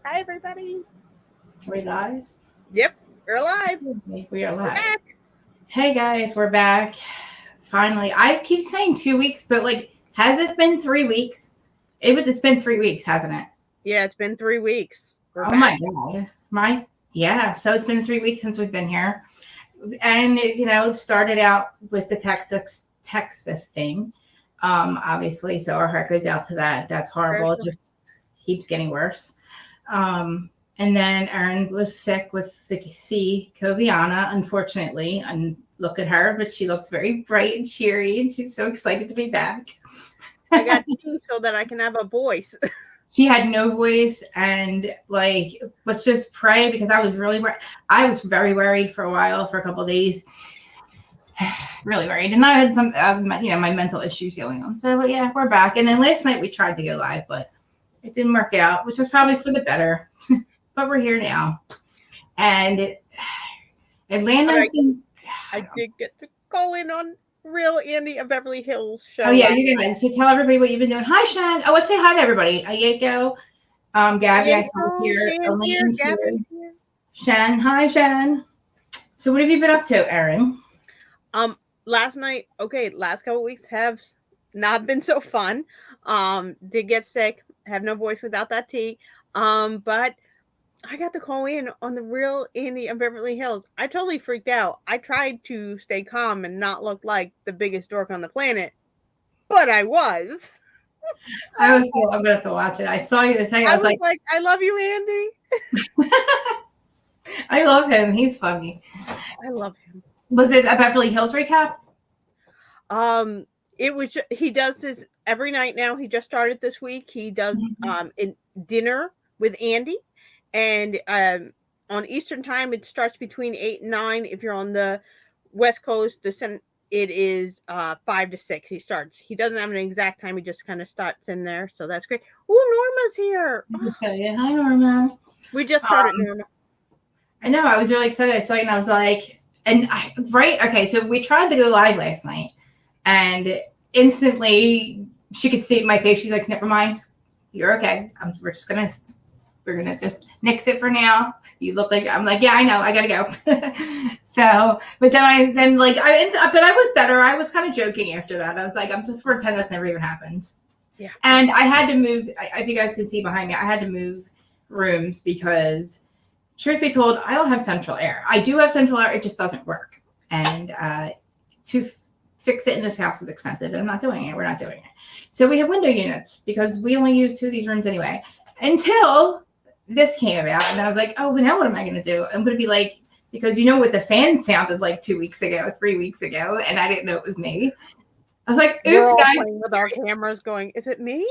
Hi, everybody. Are we live? Yep, we're alive. We are We're live. back. Hey guys, we're back. Finally. I keep saying 2 weeks, but has it been 3 weeks? It's been 3 weeks, hasn't it? Yeah, it's been 3 weeks. We're Oh back. my god. So it's been 3 weeks since we've been here. And it started out with the Texas thing. Obviously. So our heart goes out to that. That's horrible. It just keeps getting worse. And then Erin was sick with the Coviana, unfortunately. And look at her, but she looks very bright and cheery, and she's so excited to be back. I got two so that I can have a voice. She had no voice, and let's just pray, because I was very worried for a while, for a couple of days. Really worried. And I had some, my mental issues going on. So, but yeah, we're back. And then last night we tried to go live, but it didn't work out, which was probably for the better. But we're here now. And Atlanta's I did get to call in on Real Andy of Beverly Hills show. Oh, yeah, you're good. So tell everybody what you've been doing. Hi, Shan. Oh, let's say hi to everybody. Ayeko, Gabby, I saw here. Elaine's here. Shan. Hi, Shan. So what have you been up to, Erin? Last couple of weeks have not been so fun. Did get sick, have no voice without that tea. But I got to call in on the Real Andy of Beverly Hills. I totally freaked out. I tried to stay calm and not look like the biggest dork on the planet, but I was. I'm gonna have to watch it. I saw you this thing. I was like, I love you, Andy. I love him. He's funny. I love him. Was it a Beverly Hills recap? It was. He does this every night now. He just started this week. He does in dinner with Andy, and on Eastern time it starts between 8 and 9. If you're on the West Coast, it is 5 to 6. He starts. He doesn't have an exact time. He just kind of starts in there. So that's great. Oh, Norma's here. Okay. Hi, Norma. We just started, Norma. I know. I was really excited. I saw you, and I was like, okay. So we tried to go live last night, and instantly she could see my face. She's like, "Never mind, you're okay. We're gonna just nix it for now. You look like," I'm like, "Yeah, I know. I gotta go." So, but I was better. I was kind of joking after that. I was like, I'm just pretend this never even happened. Yeah. And I had to move. If you guys can see behind me, I had to move rooms because, truth be told, I don't have central air. I do have central air. It just doesn't work. And to fix it in this house is expensive, and I'm not doing it. We're not doing it. So we have window units because we only use 2 of these rooms anyway. Until this came about, and then I was like, oh, now what am I going to do? I'm going to be like, because what the fan sounded like 2 weeks ago, 3 weeks ago, and I didn't know it was me. I was like, oops, guys. With our cameras going, is it me?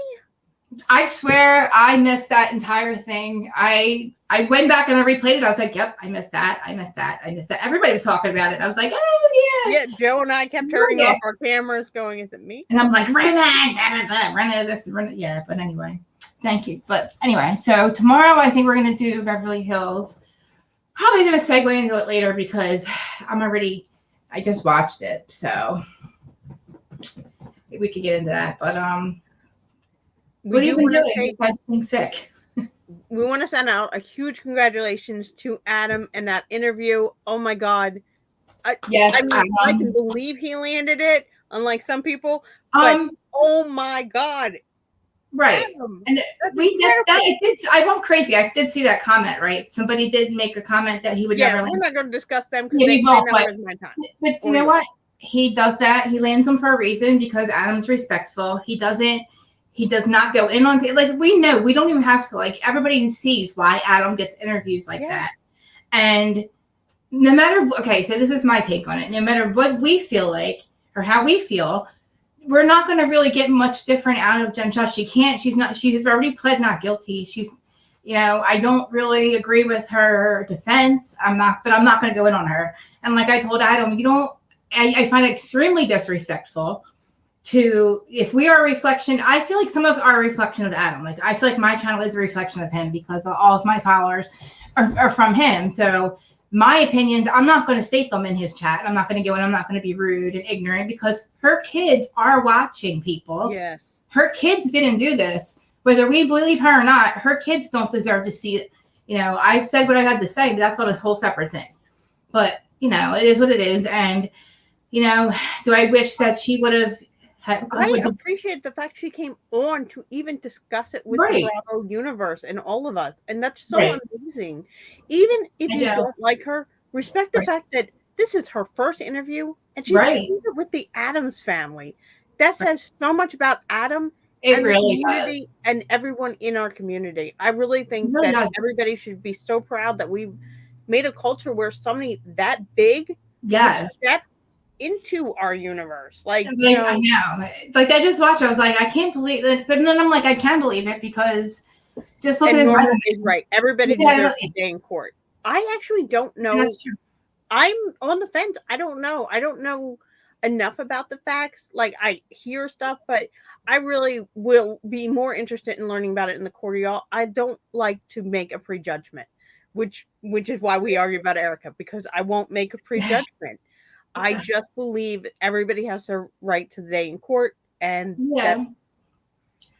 I swear I missed that entire thing. I went back and I replayed it. I was like, yep, I missed that. Everybody was talking about it. I was like, oh, yeah. Yeah, Joe and I kept turning off our cameras going, is it me? And I'm like, run it. Yeah, but anyway, thank you. But anyway, so tomorrow I think we're going to do Beverly Hills. Probably going to segue into it later because I just watched it. So we could get into that. But what have you been doing? Besides being sick? We want to send out a huge congratulations to Adam and that interview. Oh my God. Yes. I can believe he landed it, unlike some people. But oh my God. Right. Adam, and I went crazy. I did see that comment, right? Somebody did make a comment that he would never land. We're not going to discuss them because they won't, my time. But you know what? He does that. He lands them for a reason because Adam's respectful. He does not go in on, we know, we don't even have to, everybody sees why Adam gets interviews like that. And no matter, so this is my take on it. No matter what we feel like or how we feel, we're not going to really get much different out of Jen Shah. She's already pled not guilty. She's, I don't really agree with her defense. I'm not going to go in on her. And like I told Adam, I find it extremely disrespectful if we are a reflection. I feel like some of us are a reflection of Adam. I feel like my channel is a reflection of him because all of my followers are from him. So my opinions, I'm not going to state them in his chat. I'm not going to go in. I'm not going to be rude and ignorant because her kids are watching, people. Yes. Her kids didn't do this. whether we believe her or not, her kids don't deserve to see it. I've said what I had to say, but that's on a whole separate thing. But, it is what it is. And, do I wish that she would have I appreciate the fact she came on to even discuss it with the Bravo universe and all of us. And that's so amazing. Even if you don't like her, respect the fact that this is her first interview and she did it with the Addams family. That says so much about Adam and the community and everyone in our community. I really think that everybody should be so proud that we've made a culture where somebody that big step into our universe. Like, I know. Like, I just watched it. I was like, I can't believe it. But then I'm like, I can believe it because just look at his resume. Is right. Everybody deserves to stay in court. I actually don't know. That's true. I'm on the fence. I don't know. I don't know enough about the facts. Like, I hear stuff, but I really will be more interested in learning about it in the court of y'all. I don't like to make a prejudgment, which is why we argue about Erika, because I won't make a prejudgment. I just believe everybody has the right to stay in court, and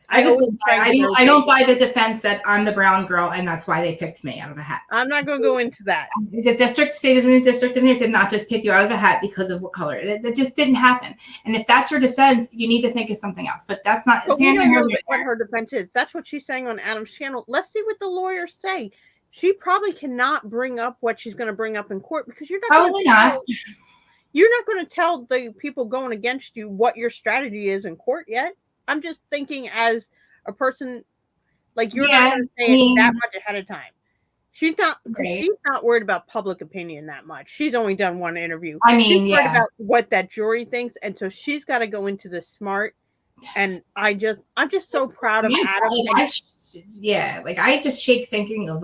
I don't buy the defense that I'm the brown girl and that's why they picked me out of a hat. I'm not going to go into that. The state of the district in here did not just pick you out of a hat because of what color. It just didn't happen. And if that's your defense, you need to think of something else. But that's not. But we don't know what her defense is. That's what she's saying on Adam's channel. Let's see what the lawyers say. She probably cannot bring up what she's going to bring up in court because you're not. You're not going to tell the people going against you what your strategy is in court yet. I'm just thinking as a person, like you're not going to say it that much ahead of time. She's not worried about public opinion that much. She's only done one interview. She's worried about what that jury thinks, and so she's got to go into the smart. And I'm just so proud of Adam. I just shake thinking of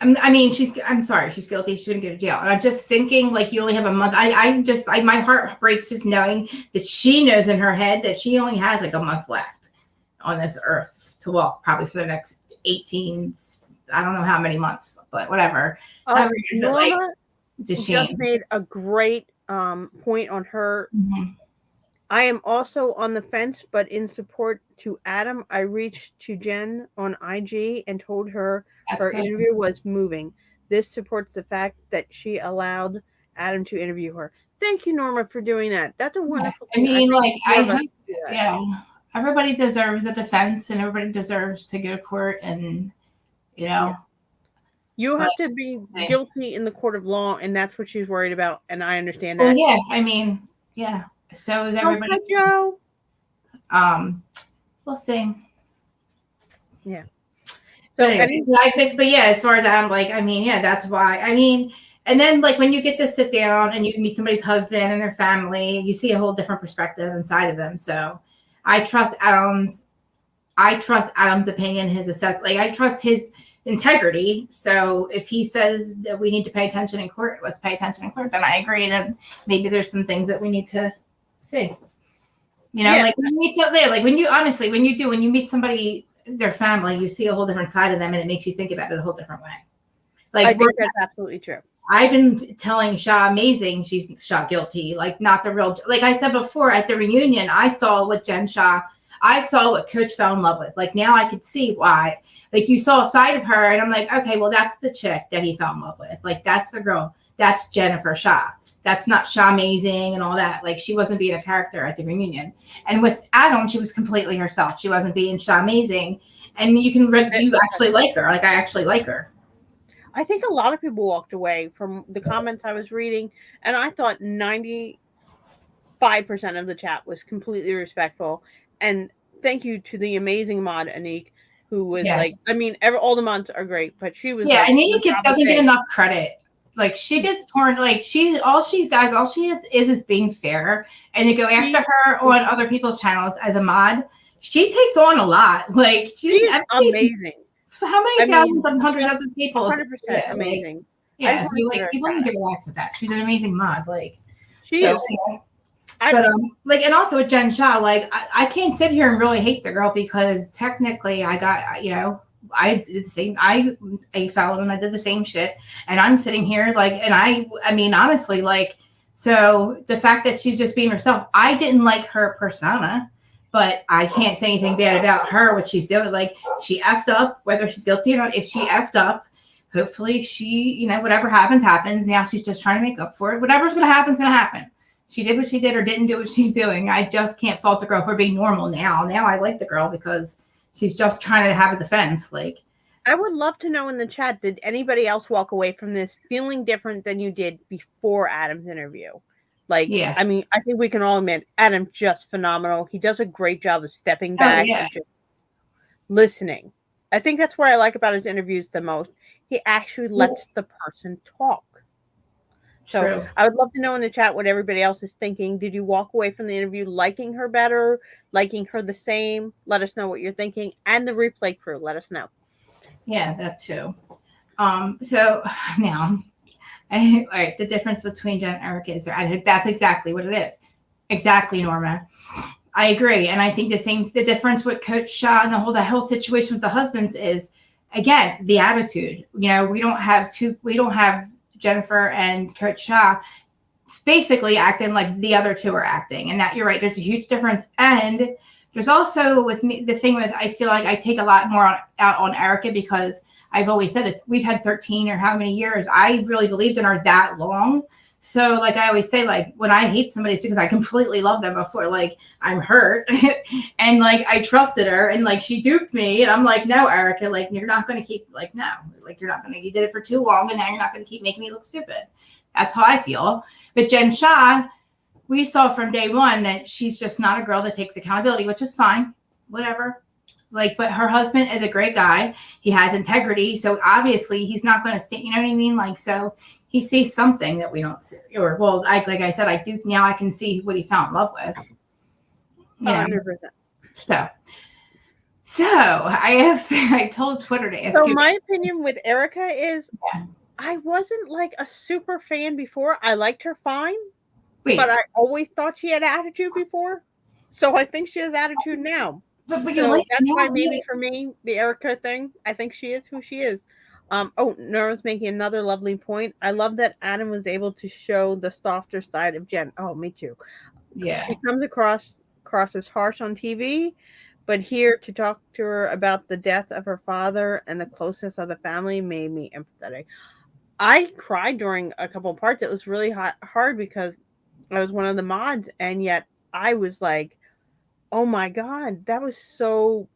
I'm sorry, she's guilty. She shouldn't go to jail. And I'm just thinking, like, you only have a month. My heart breaks just knowing that she knows in her head that she only has like a month left on this earth to walk, probably for the next 18, I don't know how many months, but whatever. Norma just made a great point on her. Mm-hmm. I am also on the fence, but in support to Adam, I reached to Jen on IG and told her her interview was moving. This supports the fact that she allowed Adam to interview her. Thank you, Norma, for doing that. That's a wonderful thing. Everybody deserves a defense and everybody deserves to go to court and, you have to be guilty in the court of law, and that's what she's worried about, and I understand that. Well, so is everybody. Joe. We'll see. Yeah. So, as far as I'm that's why. And then when you get to sit down and you meet somebody's husband and their family, you see a whole different perspective inside of them. So, I trust Adam's opinion, his assessment. I trust his integrity. So if he says that we need to pay attention in court, let's pay attention in court. Then I agree that maybe there's some things that we need to see. When you meet somebody, when you meet somebody, their family, you see a whole different side of them, and it makes you think about it a whole different way. I think that's absolutely true. I've been telling Shah amazing. She's Shah guilty. Not the real. Like I said before, at the reunion, I saw what Jen Shah. I saw what Coach fell in love with. Now I could see why. You saw a side of her, and I'm like, okay, well, that's the chick that he fell in love with. That's the girl. That's Jennifer Shah. That's not Shah amazing and all that. She wasn't being a character at the reunion. And with Adam, she was completely herself. She wasn't being Shah amazing. And you actually like her. I actually like her. I think a lot of people walked away from the comments I was reading, and I thought 95% of the chat was completely respectful. And thank you to the amazing mod, Anik, who was all the mods are great, but she was Anik doesn't get enough credit. She gets torn. All she is being fair, and to go after her on other people's channels as a mod, she takes on a lot. She's amazing. How many thousands and hundreds of people? 100% amazing. People need to relax with that. She's an amazing mod. She is. And also with Jen Shah, I can't sit here and really hate the girl because technically I got, I did the same. I followed and I did the same shit, and I'm sitting here and honestly, so the fact that she's just being herself, I didn't like her persona, but I can't say anything bad about her, what she's doing. Like, she effed up, whether she's guilty or not. If she effed up, hopefully she, whatever happens, happens. Now she's just trying to make up for it. Whatever's going to happen is going to happen. She did what she did or didn't do what she's doing. I just can't fault the girl for being normal now. Now I like the girl because she's just trying to have a defense. Like, I would love to know in the chat, did anybody else walk away from this feeling different than you did before Adam's interview? Like, yeah. I mean, I think we can all admit Adam's just phenomenal. He does a great job of stepping back and just listening. I think that's what I like about his interviews the most. He actually lets the person talk. So True. I would love to know in the chat what everybody else is thinking. Did you walk away from the interview liking her better, liking her the same? Let us know what you're thinking. And the replay crew, let us know. Yeah, that too. So now, all right, the difference between Jen and Erika is that's exactly what it is. Exactly, Norma. I agree. And I think the difference with Coach Shah and the whole situation with the husbands is, again, the attitude. We don't have Jennifer and Coach Shah basically acting like the other two are acting. And that, you're right, there's a huge difference. And there's also with me, the thing with, I feel like I take a lot more out on Erika because I've always said this, we've had 13 or how many years. I really believed in her that long. So like I always say, like when I hate somebody, it's because I completely love them before, like I'm hurt and like I trusted her and like she duped me. And I'm like, no, Erika, like you're not going to keep like, no, like you're not going to, you did it for too long and now you're not going to keep making me look stupid. That's how I feel. But Jen Shah, we saw from day one that she's just not a girl that takes accountability, which is fine, whatever. Like, but her husband is a great guy. He has integrity. So obviously he's not going to stay, you know what I mean? Like, so he sees something that we don't see. Or, well, like I said, I do, now I can see what he fell in love with. 100%. So I told Twitter to ask you. So my opinion with Erika is I wasn't like a super fan before. I liked her fine. But I always thought she had attitude before. So I think she has attitude now. But so that's why maybe for me, the Erika thing, I think she is who she is. Nora's making another lovely point. I love that Adam was able to show the softer side of Jen. Oh, me too. Yeah. She comes across as harsh on TV, but here to talk to her about the death of her father and the closeness of the family made me empathetic. I cried during a couple of parts. It was really hard because I was one of the mods, and yet I was like, oh my God, that was so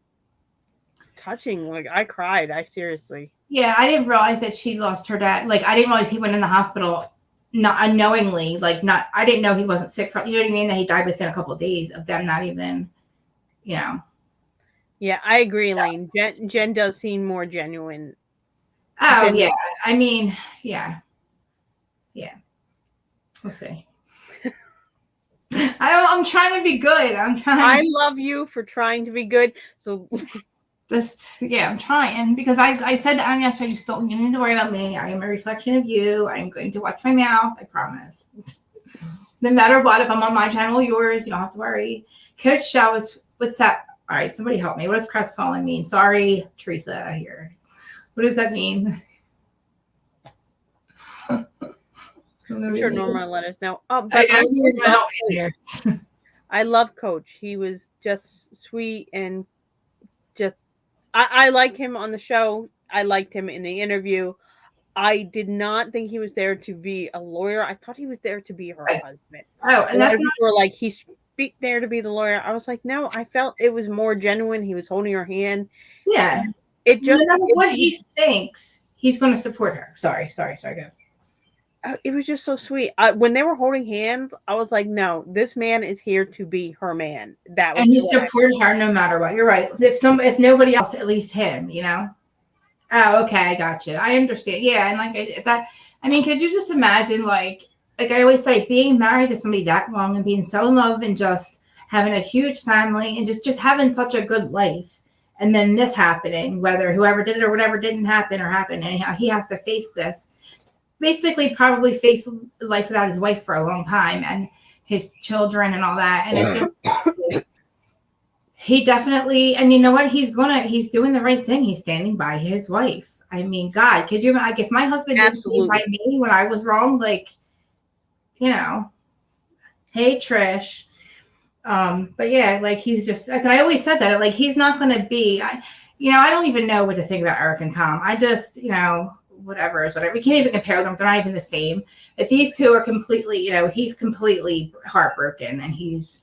touching. Like, I cried. I seriously. Yeah, I didn't realize that she lost her dad. Like, I didn't realize he went in the hospital not unknowingly. Like, I didn't know he wasn't sick from, you know what I mean? That he died within a couple of days of them not even, Yeah, I agree, Lane. Jen does seem more genuine. Oh, yeah. I mean, yeah. Yeah. We'll see. I'm trying to be good. I love you for trying to be good. So I'm trying because I said to Anya yesterday, you need to worry about me. I am a reflection of you. I'm going to watch my mouth. I promise. No matter what, if I'm on my channel or yours, you don't have to worry. Coach Shah what's that? All right, somebody help me. What does crestfallen mean? Sorry, Teresa here. What does that mean? I'm sure Norma let us know. Oh, but I love Coach. He was just sweet and just I like him on the show. I liked him in the interview. I did not think he was there to be a lawyer. I thought he was there to be her husband. Oh, and people were like, he's there to be the lawyer. I was like, no, I felt it was more genuine. He was holding her hand. Yeah. It just no matter what he thinks, he's going to support her. Sorry, go. It was just so sweet. When they were holding hands, I was like, no, this man is here to be her man. That was and he supported her no matter what. You're right. If nobody else, at least him, you know? Oh, okay. I got you. I understand. Yeah. And like could you just imagine like I always say, being married to somebody that long and being so in love and just having a huge family and just having such a good life. And then this happening, whether whoever did it or whatever didn't happen or happened, anyhow, he has to face this. Basically probably face life without his wife for a long time and his children and all that. And it's just, he definitely, and you know what? He's doing the right thing. He's standing by his wife. I mean, God, could you imagine, like, if my husband didn't stand by me when I was wrong, like, you know, hey, Trish. But yeah, like he's just like I always said that like he's not going to be. I don't even know what to think about Eric and Tom. I just whatever is whatever. We can't even compare them. They're not even the same. If these two are completely, he's completely heartbroken and he's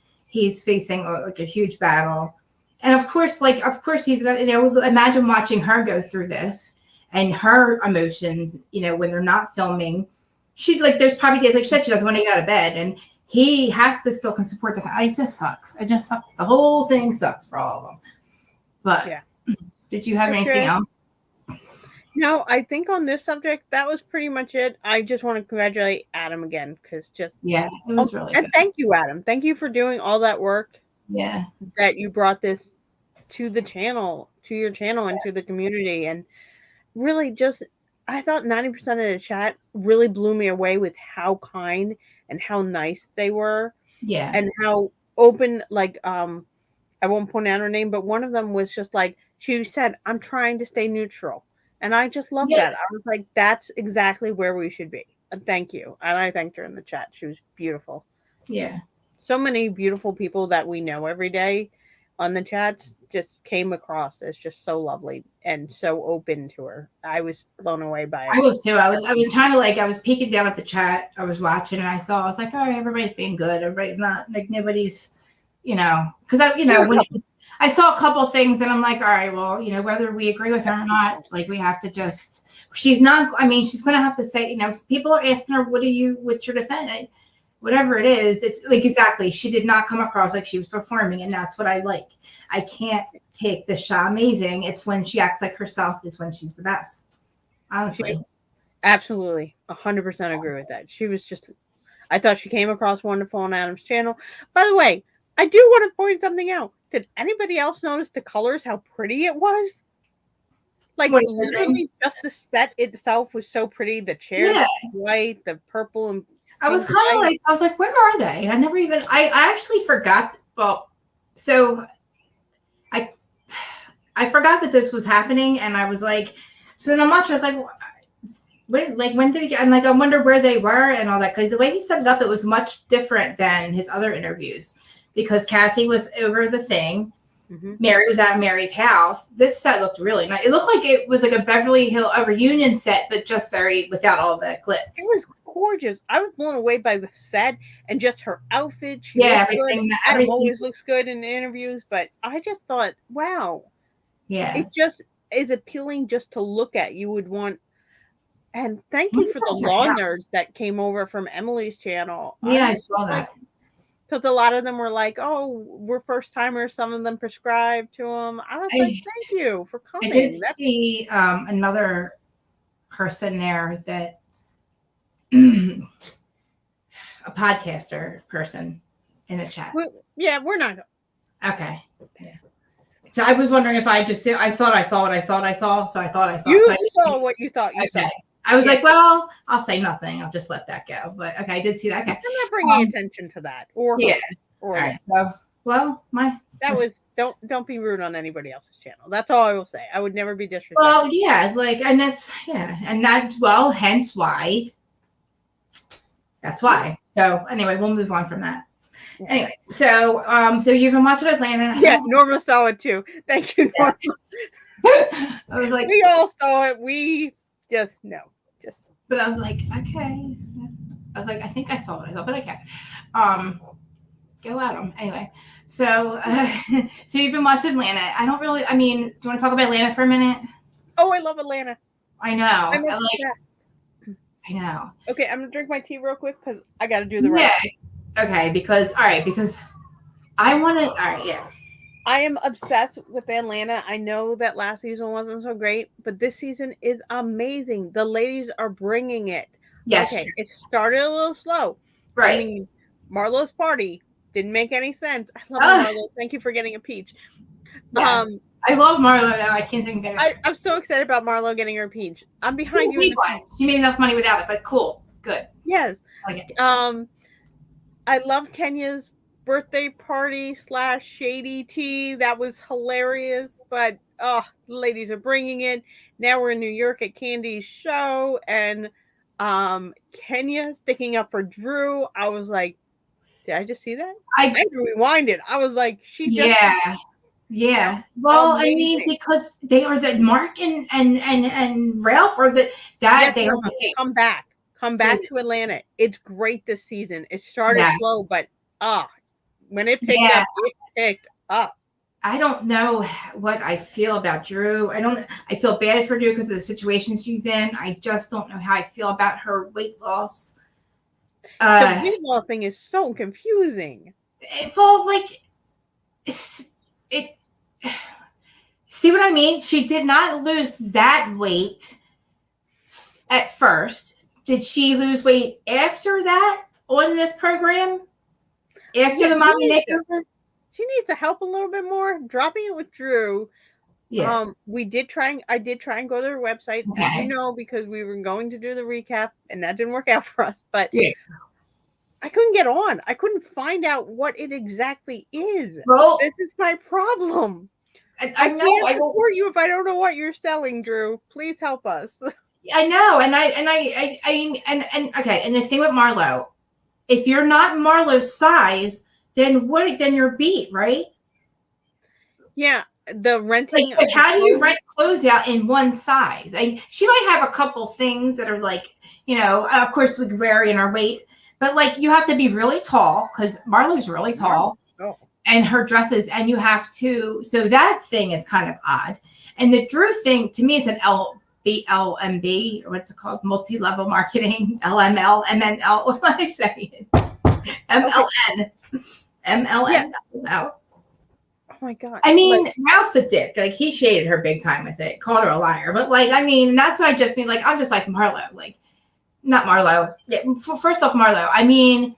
facing like a huge battle. And of course he's got, imagine watching her go through this and her emotions, when they're not filming. She like there's probably days like shit she doesn't want to get out of bed and he has to still can support the family. It just sucks. It just sucks. The whole thing sucks for all of them. But yeah. Did you have anything else? No, I think on this subject, that was pretty much it. I just want to congratulate Adam again because it was really and good. thank you, Adam. Thank you for doing all that work. Yeah. That you brought this to the channel, to your channel, and to the community, and really just I thought 90% of the chat really blew me away with how kind and how nice they were. Yeah. And how open, like I won't point out her name, but one of them was just like she said, "I'm trying to stay neutral." And I just love that. I was like, that's exactly where we should be. And thank you. And I thanked her in the chat. She was beautiful. Yeah. So many beautiful people that we know every day on the chats just came across as just so lovely and so open to her. I was blown away by it. I was too. I was trying to I was peeking down at the chat. I was watching and I was like, all right, everybody's being good. Everybody's not like nobody's, because when I saw a couple things and I'm like, all right, well, whether we agree with her or not, like we have to just, she's going to have to say, people are asking her, what's your defense? Whatever it is, it's like, exactly. She did not come across like she was performing. And that's what I like. I can't take the Shah amazing. It's when she acts like herself is when she's the best. Honestly. Absolutely. 100% agree with that. She was just, I thought she came across wonderful on Adam's channel. By the way, I do want to point something out. Did anybody else notice the colors, how pretty it was? Like literally just the set itself was so pretty. The chairs white, the purple and I was kind of like, where are they? I actually forgot. Well, so I forgot that this was happening. And I was like, so then I'm watching, I was like, when did he get, and like, I wonder where they were and all that. Cause the way he set it up, it was much different than his other interviews because Kathy was over the thing. Mm-hmm. Mary was at Mary's house. This set looked really nice. It looked like it was like a Beverly Hills reunion set, but just without all the glitz. It was gorgeous. I was blown away by the set and just her outfit. She everything. Adam always looks good in interviews, but I just thought, wow. Yeah. It just is appealing just to look at. You would want. And thank you for the law nerds that came over from Emily's channel. Yeah, I saw that. Because a lot of them were like, oh, we're first timers. Some of them prescribed to them. I was like, thank you for coming. I did see another person there that a podcaster person in the chat. We're not. Okay. Yeah. So I was wondering if I thought I saw what I thought I saw. So I thought I saw. You saw what you thought you saw. I was like, well, I'll say nothing. I'll just let that go. But okay, I did see that. Okay. I'm not bringing attention to that. Or yeah. All right. So, well, that was don't be rude on anybody else's channel. That's all I will say. I would never be disrespectful. Well, yeah, and that's hence why. That's why. So anyway, we'll move on from that. Anyway, so you've been watching Atlanta. Yeah, Norma saw it too. Thank you, Norma. I was like, we all saw it. We just no. But I was like, okay. I was like, I think I saw what I thought, but okay. Go at them. Anyway, so you've been watching Atlanta. I don't really. I mean, do you want to talk about Atlanta for a minute? Oh, I love Atlanta. I know. I know. Okay, I'm gonna drink my tea real quick because I got to do the right. Yeah. Okay. Because I want to. All right. Yeah. I am obsessed with Atlanta. I know that last season wasn't so great, but this season is amazing. The ladies are bringing it. Yes. Okay, it started a little slow. Right. I mean, Marlo's party didn't make any sense. I love Marlo. Thank you for getting a peach. Yeah. I love Marlo now. I can't think of it. I'm so excited about Marlo getting her peach. I'm behind you. She made enough money without it, but cool. Good. Yes. Okay. I love Kenya's birthday party / shady tea. That was hilarious. But the ladies are bringing it. Now we're in New York at Candy's show, and Kenya sticking up for Drew. I was like, Did I just see that? I I had to rewind it. I was like, she just yeah. Yeah. Well, I mean, amazing. because they are the Mark and Ralph are that Yes, they are the Mama, same. come back. Come They're back the to Atlanta. It's great this season. It same. started Yeah. slow, but when it picked Yeah. up, it picked up. I don't know what I feel about Drew. I feel bad for Drew because of the situation she's in. I just don't know how I feel about her weight loss. The Uh, weight loss thing is so confusing. well, like it. See what I mean? She did not lose that weight at first. Did she lose weight after that on this program? After Yeah, the mommy makeover? she needs to help a little bit more. Dropping it with Drew. Yeah. I did try and go to their website, as you Okay. know, because we were going to do the recap and that didn't work out for us. But Yeah. I couldn't get on. I couldn't find out what it exactly is. Well, This is my problem. I I know. can't support you if I don't know what you're selling, Drew. Please help us. I know, and okay. And the thing with Marlo, if you're not Marlo's size, then what? Then you're beat, right? Yeah, the Like, renting but of the how do you clothes. rent clothes out in one size? And she might have a couple things that are like, of course, we vary in our weight, but like you have to be really tall because Marlo's really tall, Oh, and her dresses, and you have to. So that thing is kind of odd. And the Drew thing to me is an LBLMB, or what's it called? Multi-level marketing, LML, MNL. What am I saying? okay. MLN, Yeah. MLN. Oh my god. I Like, mean, Ralph's a dick. Like, he shaded her big time with it, called her a liar. But, like, I mean, that's what I just mean. Like, I'm just like Marlo. Like, not Marlo. Yeah, first off, Marlo. I mean,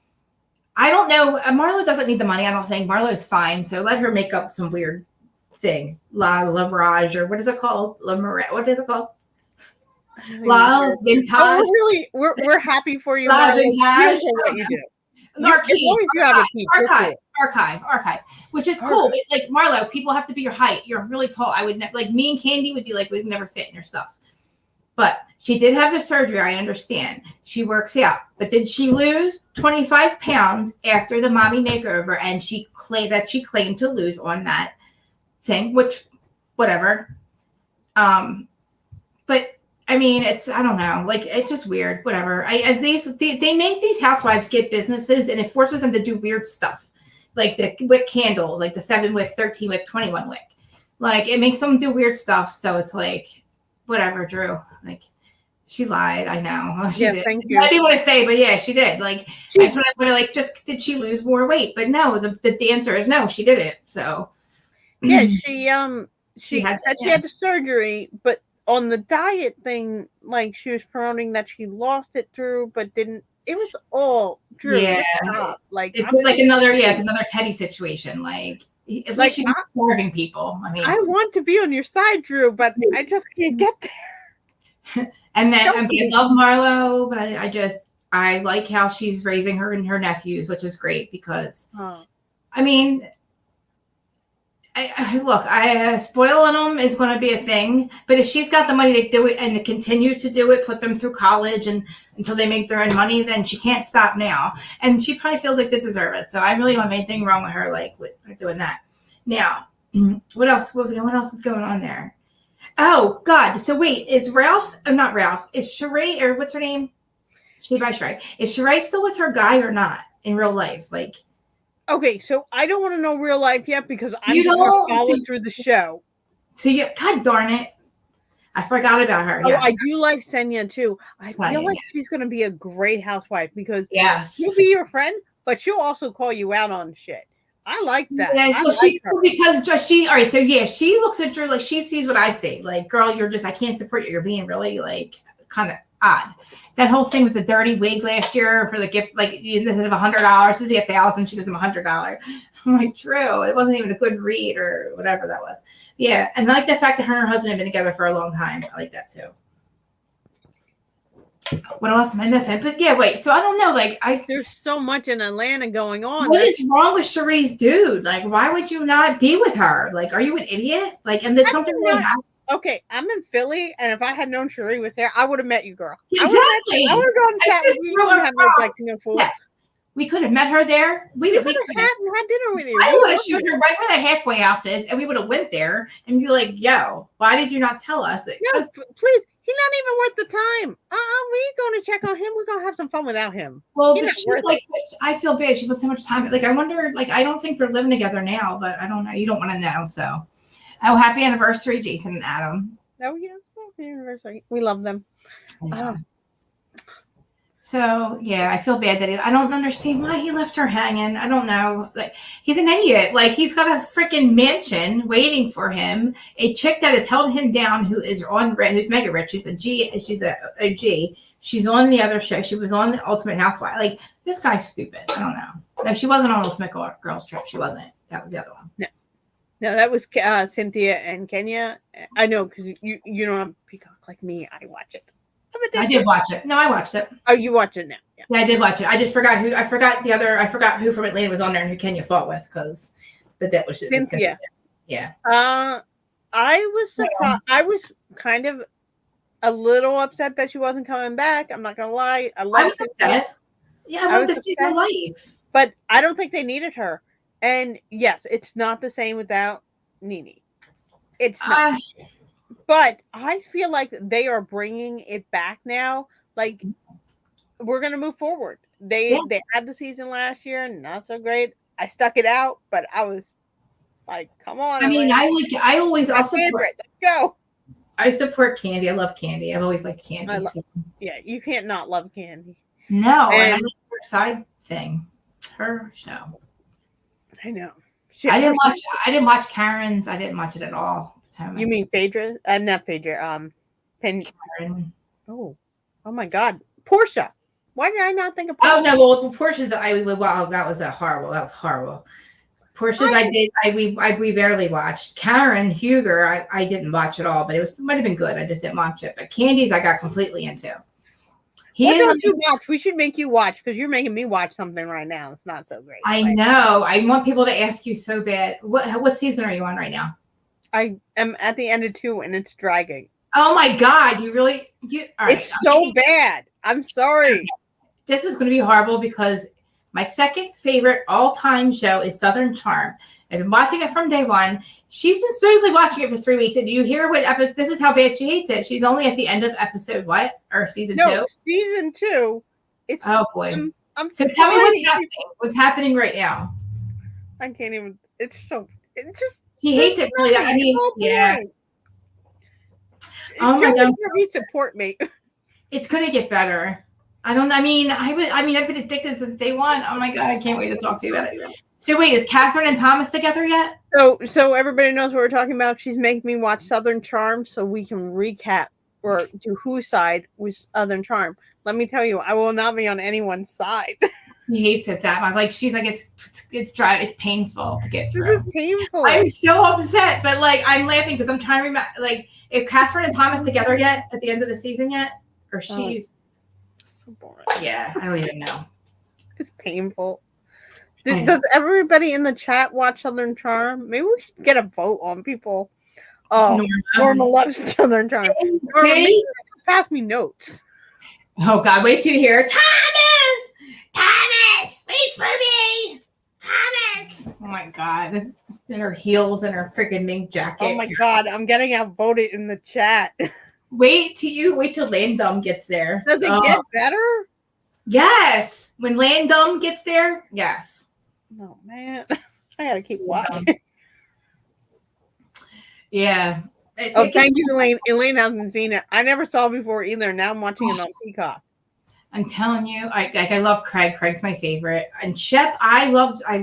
I don't know. Marlo doesn't need the money, I don't think. Marlo's fine. So let her make up some weird thing. La Mirage, or what is it called? What is it called? La Vintage. we're happy for you, La Marlo. We don't Vintage. care what you do. As Archive, long as you have a peak, we're cool. archive, which is cool. But like Marlo, people have to be your height. You're really tall. I would like me and Candy would be like we'd never fit in your stuff. But she did have the surgery. I understand. She works out. But did she lose 25 pounds after the mommy makeover? And she claimed to lose on that thing, which whatever. But I mean, I don't know, like it's just weird. Whatever. They make these housewives get businesses, and it forces them to do weird stuff, like the wick candles, like the 7-wick, 13-wick, 21-wick. Like it makes them do weird stuff. So it's like, whatever, Drew. Like she lied. I know. She did. Thank you. I didn't want to say, but yeah, she did. Like that's what I would like. Just did she lose more weight? But no, the answer is no, she didn't. So yeah, she had said she had the surgery, but on the diet thing, like she was promoting that she lost it through, but didn't. It was all Drew. Yeah, stop. Like it's like it's another Teddy situation. Like at least she's not starving people. I mean, I want to be on your side, Drew, but I just can't get there. And then I love Marlo, but I like how she's raising her and her nephews, which is great because I mean, spoiling them is going to be a thing, but if she's got the money to do it and to continue to do it, put them through college and until they make their own money, then she can't stop now. And she probably feels like they deserve it. So I really don't have anything wrong with her, like with doing that. Now, what else? What else is going on there? Oh God! So wait, is Ralph? Not Ralph. Is Sheree or what's her name? Sheree. Is Sheree still with her guy or not in real life? Like. Okay, so I don't want to know real life yet because I'm just going to follow through the show. So God darn it. I forgot about her. Oh, yes. I do like Senya too. I feel like she's going to be a great housewife because she'll be your friend, but she'll also call you out on shit. I like that. Yeah, well, she's because she. All right, so yeah, she looks at Drew like she sees what I see. Like, girl, I can't support you. You're being really like kind of odd. That whole thing with the dirty wig last year for the gift, like instead of $100, it was $1,000. She gives him $100. I'm like, Drew, it wasn't even a good read or whatever that was. Yeah, and I like the fact that her and her husband have been together for a long time. I like that too. What else am I missing? But yeah, wait. So I don't know. Like, there's so much in Atlanta going on. What is wrong with Sheree's dude? Like, why would you not be with her? Like, are you an idiot? Like, and then something really happened. Okay, I'm in Philly, and if I had known Sheree was there, I would have met you, girl. Exactly. I would have gone chat with you and have like no fool. Yes. We could have met her there. We could have sat and had dinner with you. I would have showed her right where the halfway house is, and we would have went there and be like, "Yo, why did you not tell us?" No, please. He's not even worth the time. We going to check on him. We're gonna have some fun without him. Well, but she's like, I feel bad. She put so much time. Like, I wonder. Like, I don't think they're living together now, but I don't know. You don't want to know. So, oh, happy anniversary, Jason and Adam. Oh yes, happy anniversary. We love them. So yeah, I feel bad that I don't understand why he left her hanging. I don't know. Like, he's an idiot. Like, he's got a freaking mansion waiting for him. A chick that has held him down, who's mega rich. She's a G. She's a G. She's on the other show. She was on Ultimate Housewives. Like, this guy's stupid. I don't know. No, she wasn't on Ultimate Girls Trip. She wasn't. That was the other one. No, that was Cynthia and Kenya. I know, because you don't have Peacock like me. I watch it. I did watch it. No, I watched it. Oh, you watch it now? Yeah, I did watch it. I just forgot who. I forgot who from Atlanta was on there and who Kenya fought with. But that was Cynthia. Yeah. I was surprised. I was kind of a little upset that she wasn't coming back. I'm not gonna lie. I was upset. Yeah, I wanted to see her life. But I don't think they needed her. And yes, it's not the same without Nene. It's not. But I feel like they are bringing it back now. Like, we're going to move forward. They had the season last year, not so great. I stuck it out, but I was like, come on. I mean, I always also support. Let's go. I support Candy. I love Candy. I've always liked Candy. Yeah, you can't not love Candy. No, and I like her side thing. Her show. I know. I didn't watch Karen's. I didn't watch it at all. You mean Phaedra? Not Phaedra. Karen. Oh my God, Portia. Why did I not think of Portia? Oh no, well, Portia's. Wow, that was horrible. That was horrible. Portia's. We barely watched. Karen Huger. I didn't watch at all, but it might have been good. I just didn't watch it. But Candy's, I got completely into. What don't you watch? We should make you watch, because you're making me watch something right now. It's not so great. I know. I want people to ask you so bad. What season are you on right now? I am at the end of 2, and it's dragging. Oh my God! You really? All right, it's so bad. I'm sorry. This is going to be horrible because my second favorite all-time show is Southern Charm. I've been watching it from day one. She's been supposedly watching it for 3 weeks. And do you hear what episode? This is how bad she hates it. She's only at the end of episode what? Or season 2? Season 2. It's oh boy. So tell me what's happening. What's happening right now? I can't even. It's just. She hates it really. I mean, yeah. Oh my God. He support me. It's gonna get better. I've been addicted since day one. Oh my God, I can't wait to talk to you about it. So wait, is Catherine and Thomas together yet? So everybody knows what we're talking about. She's making me watch Southern Charm so we can recap or do whose side with Southern Charm. Let me tell you, I will not be on anyone's side. He hates it that much. Like, she's like, it's dry. It's painful to get through. This is painful. I'm so upset, but like, I'm laughing because I'm trying to remember. Like, if Catherine and Thomas together yet at the end of the season yet, or she's so boring. Yeah, I don't even know. It's painful. Does everybody in the chat watch Southern Charm? Maybe we should get a vote on people. Oh, Norma loves Southern Charm. Norma, pass me notes. Oh God, wait till you hear Thomas, wait for me, Thomas. Oh my God, in her heels and her freaking mink jacket. Oh my God, I'm getting outvoted in the chat. Wait till Landum gets there. Does it get better? Yes, when Landum gets there, yes. Oh man, I gotta keep watching. Yeah. Thank you, Elaine. Elaine hasn't seen it. I never saw it before either. Now I'm watching it on Peacock. I'm telling you, I love Craig. Craig's my favorite. And Shep, I've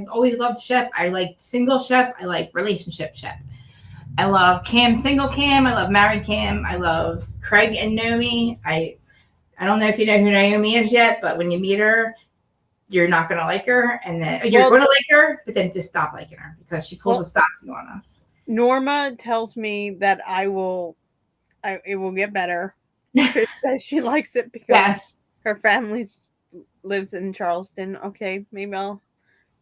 always loved Shep. I like single Shep. I like relationship Shep. I love Cam, single Cam. I love married Cam. I love Craig and Naomi. I don't know if you know who Naomi is yet, but when you meet her, you're not going to like her. And then you're going to like her, but then just stop liking her because she pulls a stocks on us. Norma tells me that it will get better. She likes it because her family lives in Charleston. Okay, maybe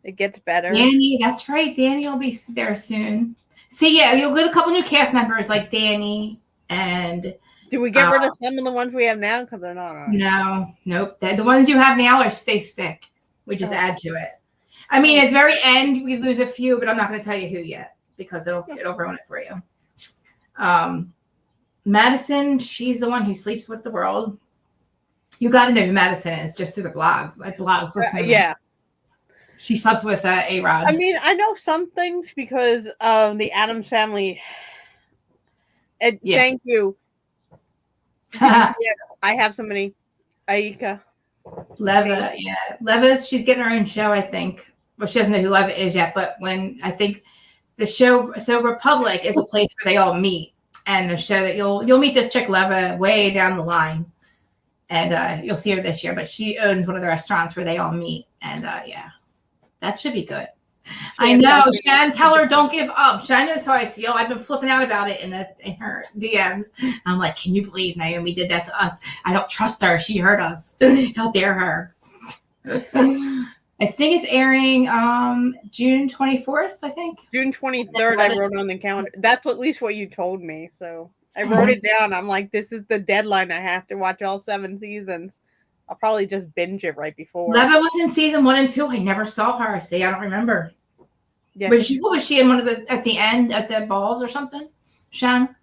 it gets better. Danny, that's right. Danny will be there soon. See, yeah, you'll get a couple new cast members like Danny and. Do we get rid of some of the ones we have now because they're not on? No, nope. The ones you have now stay stick. We just add to it. I mean, at the very end, we lose a few, but I'm not going to tell you who yet because it'll ruin it for you. Madison, she's the one who sleeps with the world. You got to know who Madison is just through the blogs. Like blogs, yeah. She slept with A-Rod. I mean, I know some things because the Addams family. And thank you. I have somebody. Erika. Leva, yeah. Leva's, she's getting her own show, I think. Well, she doesn't know who Leva is yet, but when I think the show, so Republic is a place where they all meet. And the show that you'll meet this chick Leva way down the line. And you'll see her this year, but she owns one of the restaurants where they all meet. And yeah, that should be good. I know. Shan, tell her don't give up. Shan knows how I feel. I've been flipping out about it in her DMs. I'm like, can you believe Naomi did that to us? I don't trust her. She hurt us. How dare her? I think it's airing June 24th, I think. June 23rd, I wrote on the calendar. That's at least what you told me. So I wrote it down. I'm like, this is the deadline. I have to watch all 7 seasons. I'll probably just binge it right before. Leva was in season 1 and 2. I never saw her. See, I don't remember. Yeah, was she in one of the at the end at the balls or something? Shan,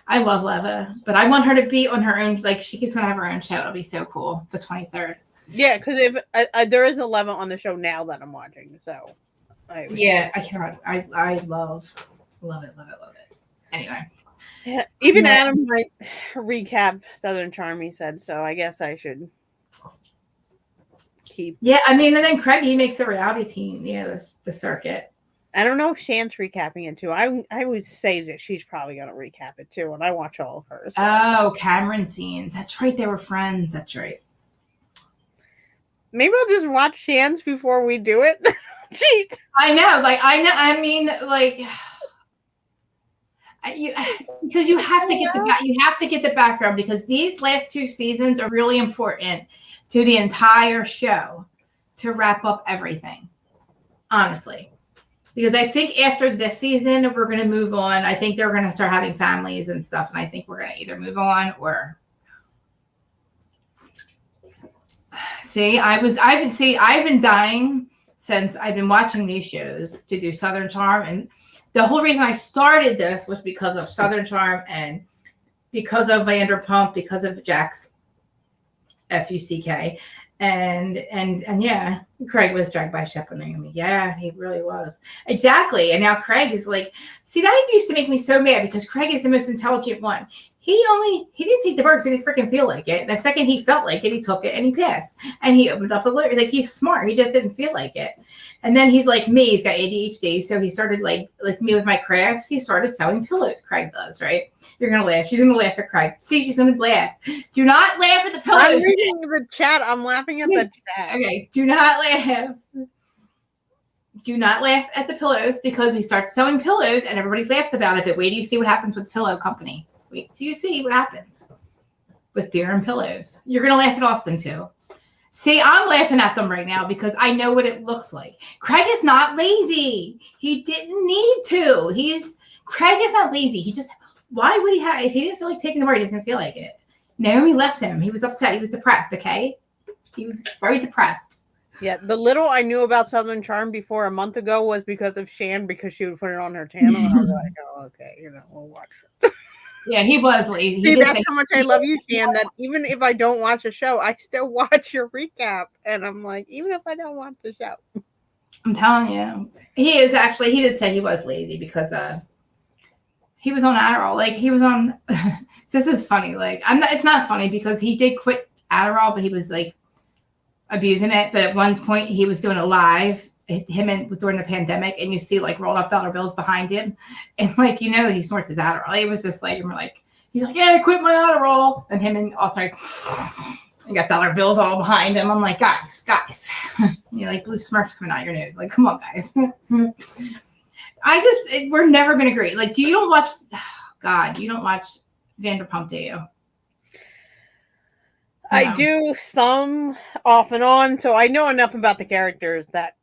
I love Leva, but I want her to be on her own. Like she's gonna have her own show. It'll be so cool. The 23rd. Yeah, because if there is a Leva on the show now that I'm watching, so I cannot. I love it. Anyway, yeah, even Adam might recap Southern Charm. He said so. I guess I should keep. Yeah, I mean, and then Craig he makes the reality team. Yeah, the circuit. I don't know if Shan's recapping it too. I would say that she's probably gonna recap it too, and I watch all of hers. So. Oh, Cameron scenes. That's right. They were friends. That's right. Maybe I'll just watch Shan's before we do it. Cheat. I know. Like I know. I mean, like because you have to get the background because these last 2 seasons are really important to the entire show to wrap up everything. Honestly. Because I think after this season, we're going to move on. I think they're going to start having families and stuff. And I think we're going to either move on or see, I've been dying since I've been watching these shows to do Southern Charm. And the whole reason I started this was because of Southern Charm and because of Vanderpump, because of Jack's FUCK. And yeah, Craig was dragged by Shep and Naomi. Yeah, he really was. Exactly. And now Craig is like, see, that used to make me so mad because Craig is the most intelligent one. He didn't take the burgers. He didn't freaking feel like it. The second he felt like it, he took it and he passed. And he opened up a lawyer. Like he's smart. He just didn't feel like it. And then he's like me. He's got ADHD. So he started like me with my crafts. He started selling pillows. Craig does, right? You're gonna laugh. She's gonna laugh at Craig. See, she's gonna laugh. Do not laugh at the pillows. I'm reading the chat. I'm laughing at the chat. Okay. Do not laugh. Do not laugh at the pillows because we start selling pillows and everybody laughs about it. But wait till you see what happens with the pillow company. Wait till you see what happens with beer and pillows. You're going to laugh at Austin too. See, I'm laughing at them right now because I know what it looks like. Craig is not lazy. He didn't need to. Craig is not lazy. Why would he have, if he didn't feel like taking the bar, he doesn't feel like it. Naomi left him. He was upset. He was depressed, okay? He was very depressed. Yeah, the little I knew about Southern Charm before a month ago was because of Shan, because she would put it on her channel. And I was like, oh, okay, we'll watch it. Yeah, he was lazy. See, that's how much I love you, Shan, that even if I don't watch a show, I still watch your recap. And I'm like, even if I don't watch the show. I'm telling you. He did say he was lazy because he was on Adderall. Like, he was on, this is funny. Like, it's not funny because he did quit Adderall, but he was like, abusing it, but at one point he was doing a live during the pandemic, and you see like rolled up dollar bills behind him, and like he snorts his Adderall. It was just like, and we're like, he's like, yeah, I quit my Adderall, and him and Austin and got dollar bills all behind him. I'm like, guys, you're like blue Smurfs coming out your nose. Like, come on, guys. We're never gonna agree. Like, you don't watch Vanderpump, do you? I do some off and on, so I know enough about the characters that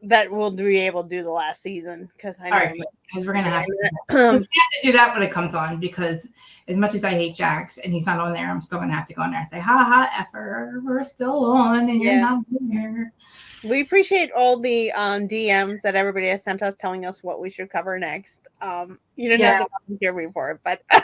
that we'll be able to do the last season because I All know right, because we're gonna have to. um, Because we have to do that when it comes on. Because as much as I hate Jax and he's not on there, I'm still gonna have to go on there and say, "Ha ha, effer, we're still on and you're not there." we appreciate all the DMs that everybody has sent us telling us what we should cover next. You don't Yeah, have to volunteer me for it, but I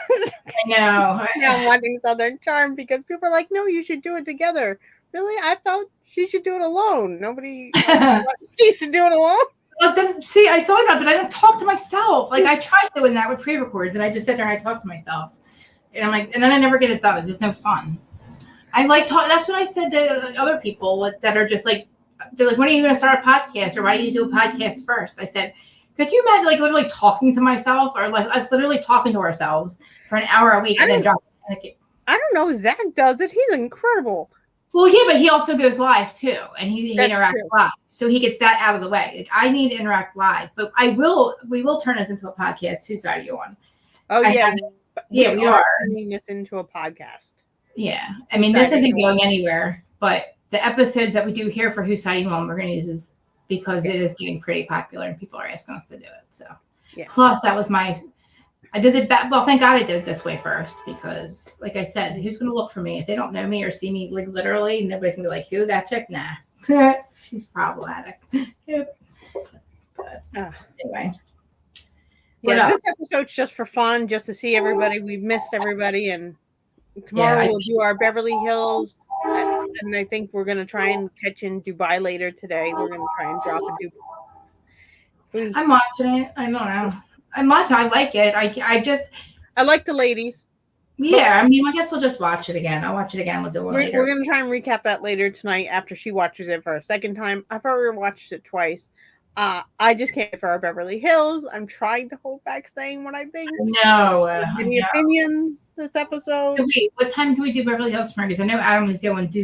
know. yeah, I'm wanting Southern Charm because people are like, no, you should do it together. Really? I felt she should do it alone. Nobody else she should do it alone. But then, see, I thought about it, but I don't talk to myself. Like I tried doing that with pre-records, and I just sit there and I talk to myself, and I'm like, and then I never get it done. It's just no fun. I like talk. That's what I said to other people that are just like, they're like, when are you going to start a podcast, or why do you do a podcast first? I said, could you imagine like literally talking to myself, or like us literally talking to ourselves for an hour a week and then dropping? I don't know. Zach does it. He's incredible. Well, yeah, but he also goes live too, and he interacts live, so he gets that out of the way. Like, I need to interact live, but we will turn this into a podcast too. Side you on? Oh yeah, we are turning this into a podcast. Yeah, I mean this isn't going anywhere, but the episodes that we do here for Who's Siding On, we're going to use this because it is getting pretty popular and people are asking us to do it. So, plus that was I did it back. Well, thank God I did it this way first because, like I said, who's going to look for me if they don't know me or see me like literally? Nobody's going to be like, "Who that chick?" Nah, she's problematic. But, anyway, yeah, this episode's just for fun, just to see everybody. We've missed everybody, and tomorrow we'll do our Beverly Hills, and I think we're going to try and catch in Dubai later today. We're going to try and drop a Dubai. I'm watching it. I don't know. I'm watching. I like it. I like the ladies. Yeah, I mean, I guess we'll just watch it again. I'll watch it again. We'll do it later. We're going to try and recap that later tonight after she watches it for a second time. I've already watched it twice. I just can't wait for our Beverly Hills. I'm trying to hold back saying what I think. No. Any opinions this episode? So wait, what time can we do Beverly Hills tomorrow? Because I know Adam is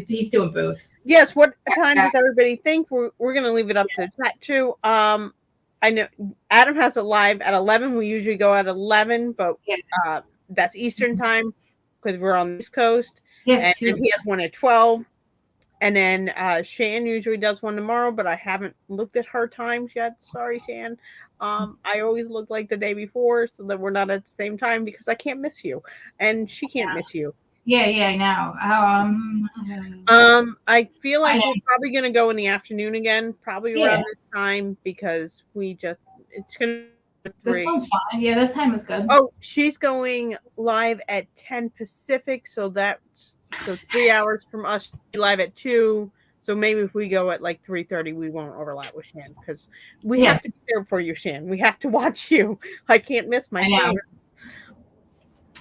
he's doing both. Yes. What time does everybody think? We're going to leave it up to chat too. I know Adam has it live at 11. We usually go at 11, but that's Eastern time because we're on the East Coast. Yes, and he has one at 12. And then Shan usually does one tomorrow, but I haven't looked at her times yet. Sorry, Shan. I always look like the day before so that we're not at the same time because I can't miss you. And she can't miss you. Yeah, I know. I feel like we're probably going to go in the afternoon again, probably around this time because it's going to be 3. This one's fine. Yeah, this time is good. Oh, she's going live at 10 Pacific, so 3 hours from us, live at 2. So maybe if we go at like 3:30, we won't overlap with Shan because we have to be there for you, Shan. We have to watch you. I can't miss my favorites.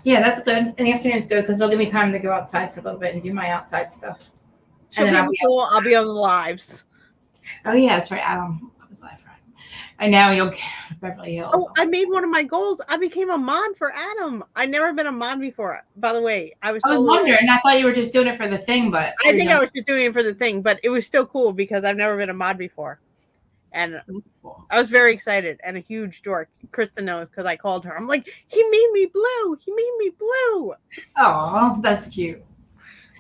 Yeah, that's good. And the afternoon's good because it'll give me time to go outside for a little bit and do my outside stuff. And then I'll be on the lives. Oh yeah, that's right. I was live, right? I know you'll Beverly Hills. Oh, I made one of my goals. I became a mod for Adam. I've never been a mod before. By the way, I was wondering. I thought you were just doing it for the thing, but I think I was just doing it for the thing. But it was still cool because I've never been a mod before. And I was very excited and a huge dork. Kristen knows because I called her. I'm like, he made me blue. He made me blue. Oh, that's cute.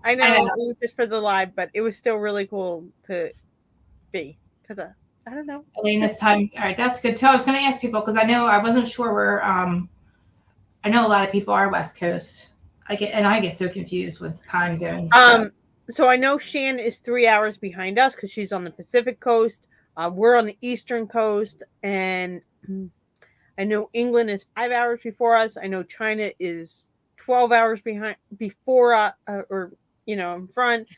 I know. It was just for the live, but it was still really cool to be because I don't know. This time, all right, that's good too. I was going to ask people because I wasn't sure where. I know a lot of people are West Coast. I get so confused with time zones. So I know Shan is 3 hours behind us because she's on the Pacific Coast. We're on the Eastern Coast, and I know England is 5 hours before us. I know China is 12 hours before in front.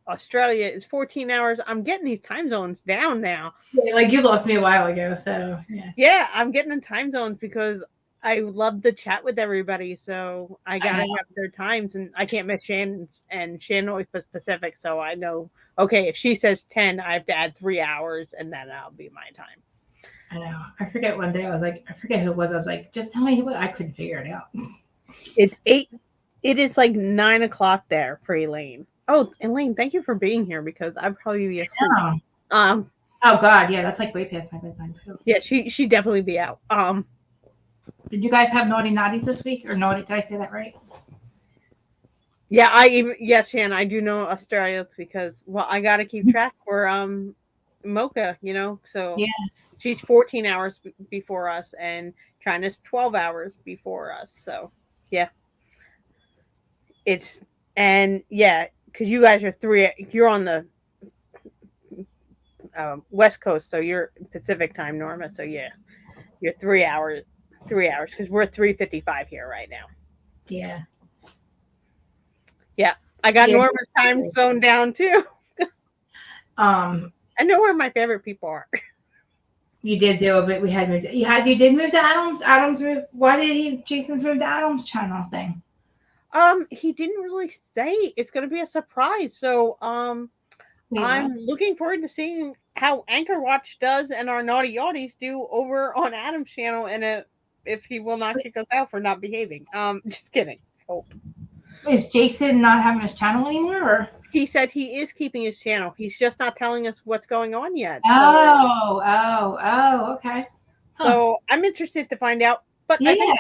Australia is 14 hours. I'm getting these time zones down now. Yeah, like you lost me a while ago, so yeah. Yeah, I'm getting the time zones because I love to chat with everybody, so I gotta have their times, and I can't miss Shannon's, and Shannon always puts Pacific, so I know. Okay, if she says 10, I have to add 3 hours, and then that'll be my time. I know. I forget one day I was like, I forget who it was. I was like, just tell me who. I couldn't figure it out. It's 8. It is like 9 o'clock there for Elaine. Oh, Elaine, thank you for being here because I'd probably be asleep. Oh God, yeah, that's like way past my bedtime too. Yeah, she definitely be out. Did you guys have naughty naughties this week or naughty? Did I say that right? Yeah, yes, Shan, I do know Australia's because I got to keep track for Mocha, you know, so Yeah. she's 14 hours before us, and China's 12 hours before us. So, yeah, it's, and yeah, because you guys are you're on the West Coast, so you're Pacific time, Norma. So, yeah, you're 3 hours, 3 hours, because we're 3:55 here right now. Yeah. Yeah, I got Yeah. Norma's time zone down too. Um, I know where my favorite people are. you did do it, but we had moved. You did move to Adams. Adams moved. Why did Jason's moved to Adams channel thing? He didn't really say it's gonna be a surprise. So, Wait, what? I'm looking forward to seeing how Anchor Watch does and our naughty yachties do over on Adam's channel, and if he will not kick us out for not behaving. Just kidding. Hope. Is Jason not having his channel anymore? Or? He said he is keeping his channel. He's just not telling us what's going on yet. Okay. Huh. So I'm interested to find out. But Yeah. I think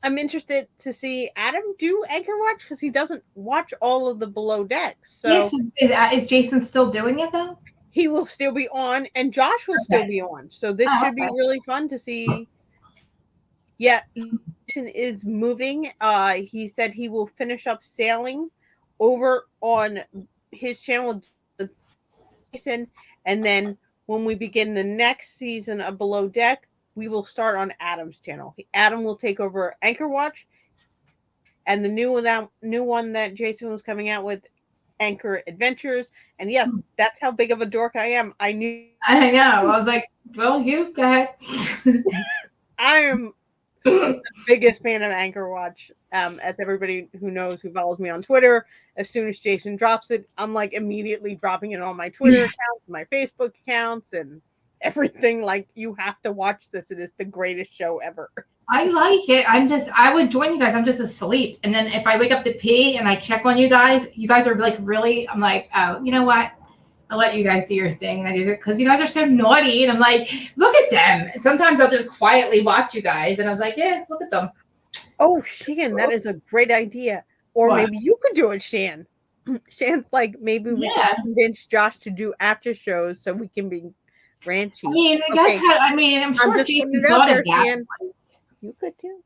I'm interested to see Adam do Anchor Watch because he doesn't watch all of the below decks. So Yeah. So is Jason still doing it though? he will still be on, and Josh will still Okay. be on. So this Oh, should be okay. really fun to see. Yeah, Jason is moving. He said he will finish up sailing over on his channel, Jason, and then when we begin the next season of Below Deck, we will start on Adam's channel. Adam will take over Anchor Watch, and the new one that Jason was coming out with, Anchor Adventures. And yes, that's how big of a dork I am. I knew. I know. I was like, well, you go ahead. I am the biggest fan of Anchor Watch. As everybody who knows who follows me on Twitter, as soon as Jason drops it, I'm like immediately dropping it on my Twitter accounts, my Facebook accounts, and everything. Like, you have to watch this. It is the greatest show ever. I like it. I would join you guys. I'm just asleep. And then if I wake up to pee and I check on you guys are like really, I'm like, oh, you know what? I'll let you guys do your thing. And I do it because you guys are so naughty. And I'm like, look at them. And sometimes I'll just quietly watch you guys. And I was like, yeah, look at them. Oh, Shan, that is a great idea. Or What? maybe you could do it, Shan. Shan's like, maybe we Yeah. could convince Josh to do after shows so we can be ranchy. I mean, I guess, I'm sure Jason thought of that. Shan. You could too.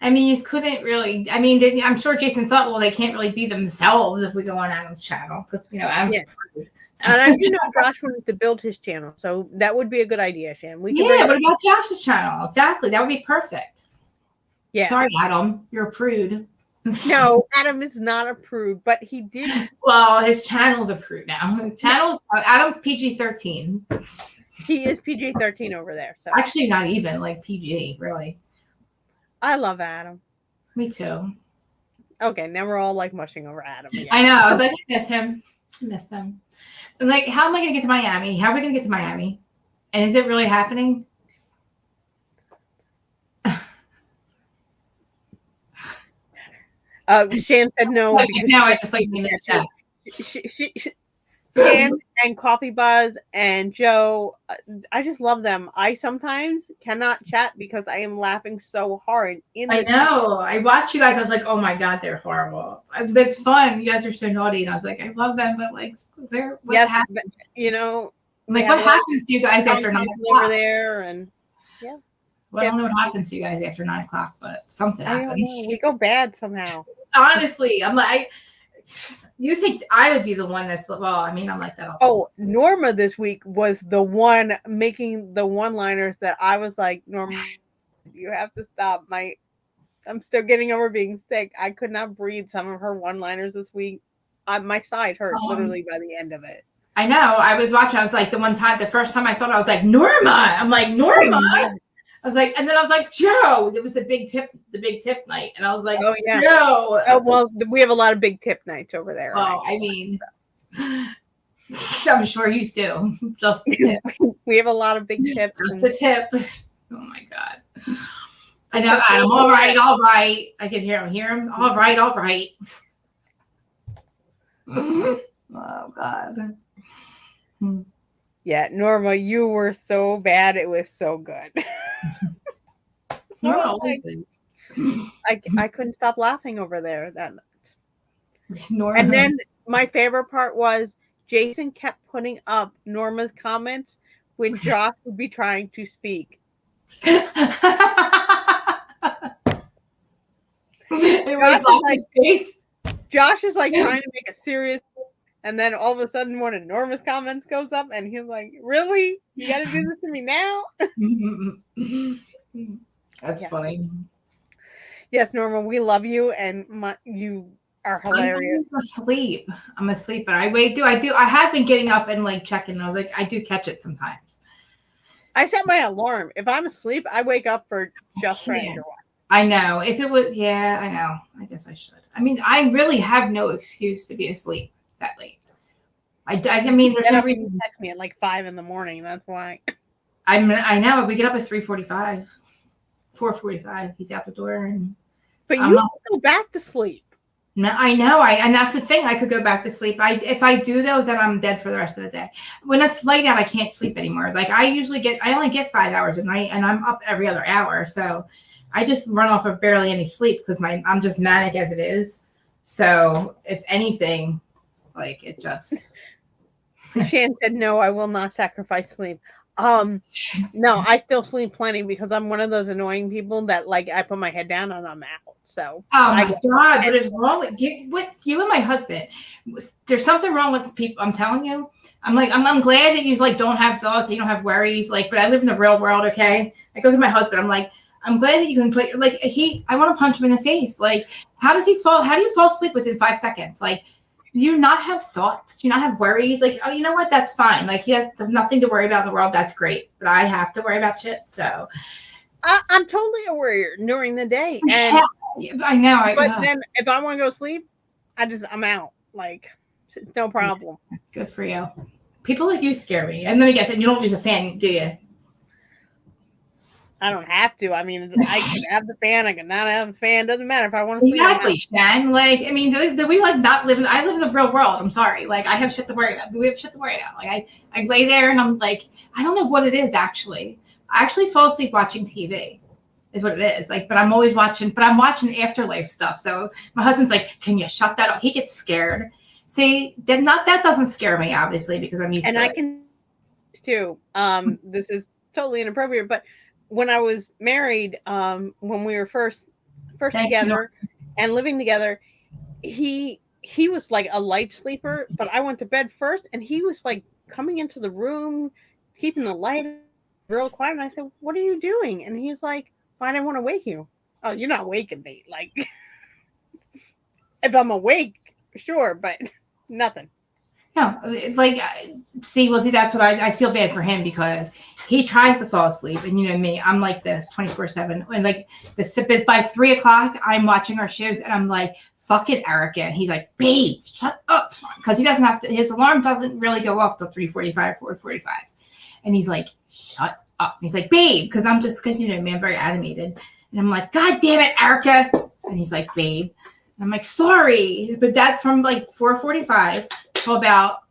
I mean, you couldn't really. I mean, I'm sure Jason thought, well, they can't really be themselves if we go on Adam's channel because Adam's. Yes. And I do know Josh wanted to build his channel, so that would be a good idea, Shan. We can what about Josh's channel? Exactly, that would be perfect. Yeah. Sorry, Adam, you're a prude. No, Adam is not a prude, but he did. Well, his channel's a prude now. Adam's PG-13. He is PG-13 over there. So actually, not even like PG, really. I love Adam. Me too. Okay, now we're all like mushing over Adam again. I know. I was like, I miss him. I miss him. I'm like, how am I going to get to Miami? How are we going to get to Miami? And is it really happening? Shan said no. Like, now I just like mean that. Shan and Coffee Buzz and Joe, I just love them. I sometimes cannot chat because I am laughing so hard. I know. I watched you guys. I was like, oh my God, they're horrible. It's fun. You guys are so naughty. And I was like, I love them, but like, what happens? Like, what happens to you guys after 9 o'clock? Over there, and yeah. Well, I don't know what happens to you guys after 9 o'clock, but something happens. We go bad somehow. Honestly, I'm like, you think I would be the one that's, well, I mean, I'm like that. Oh, Norma this week was the one making the one-liners that I was like, Norma, you have to stop. I'm still getting over being sick. I could not breathe some of her one-liners this week. My side hurt literally by the end of it. I know. I was watching. I was like, the first time I saw it, I was like, Norma. I'm like, Norma. I was like, and then I was like, Joe. It was the big tip night, and I was like, oh yeah, Joe. Oh well, we have a lot of big tip nights over there. Oh, right? I mean, I'm sure you do. Just the tip. We have a lot of big tips. Just the tip. Oh my God. I know, Adam. All right. I can hear him. All right. Oh God. Yeah, Norma, you were so bad. It was so good. No, I couldn't stop laughing over there that night. Norma. And then my favorite part was Jason kept putting up Norma's comments when Josh would be trying to speak. Josh is like trying to make it serious, and then all of a sudden one of Norma's comments goes up, and he's like, "Really? You got to do this to me now?" That's funny. Yes, Norma, we love you, and you are hilarious. I'm asleep, but I do. I have been getting up and like checking. And I was like, I do catch it sometimes. I set my alarm. If I'm asleep, I wake up for just trying to watch. I know. If it was, yeah, I know. I guess I should. I mean, I really have no excuse to be asleep that late. I mean, there's no reason to text me at like 5 a.m. That's why. I know. We get up at 3:45, 4:45. He's out the door, and but you go back to sleep. No, I know. And that's the thing. I could go back to sleep. If I do though, then I'm dead for the rest of the day. When it's light out, I can't sleep anymore. Like I only get 5 hours a night, and I'm up every other hour. So I just run off of barely any sleep because I'm just manic as it is. So if anything, like it just. Shan said, "No, I will not sacrifice sleep." No, I still sleep plenty because I'm one of those annoying people that like I put my head down and I'm out. So oh my God, what is wrong with you and my husband? There's something wrong with people. I'm telling you. I'm glad that you like don't have thoughts, you don't have worries. Like, but I live in the real world. Okay, I go to my husband. I'm like, I'm glad that you can play. Like I want to punch him in the face. Like, how do you fall asleep within 5 seconds? Like. Do you not have thoughts? Do you not have worries? Like, oh, you know what? That's fine. Like, he has nothing to worry about in the world. That's great. But I have to worry about shit. So, I'm totally a warrior during the day. And I know. But then if I want to go to sleep, I'm out. Like, no problem. Good for you. People like you scare me. And let me guess, and you don't use a fan, do you? I don't have to. I mean, I can have the fan. I can not have the fan. Doesn't matter if I want to sleep. Exactly, Shan. Like, I mean, do we like not live? I live in the real world. I'm sorry. Like, I have shit to worry about. We have shit to worry about. Like, I lay there and I'm like, I don't know what it is actually. I actually fall asleep watching TV. Is what it is. Like, but I'm always watching. But I'm watching afterlife stuff. So my husband's like, "Can you shut that off?" He gets scared. See, that doesn't scare me, obviously, because I'm used to it. And I can too. This is totally inappropriate, but. When I was married, when we were first together and living together, he was like a light sleeper, but I went to bed first, and he was like coming into the room, keeping the light real quiet. And I said, "What are you doing?" And he's like, "Well, I didn't want to wake you." "Oh, you're not waking me. Like, if I'm awake, sure, but nothing." No, like, see, that's what I feel bad for him because he tries to fall asleep. And you know me, I'm like this 24/7. And like by 3:00, I'm watching our shows and I'm like, "Fuck it, Erika." And he's like, "Babe, shut up." Because he doesn't have to, his alarm doesn't really go off till 3:45, 4:45. And he's like, "Shut up." And he's like, "Babe," because you know me, I'm very animated. And I'm like, "God damn it, Erika." And he's like, "Babe." And I'm like, "Sorry." But that's from like 4:45. Till about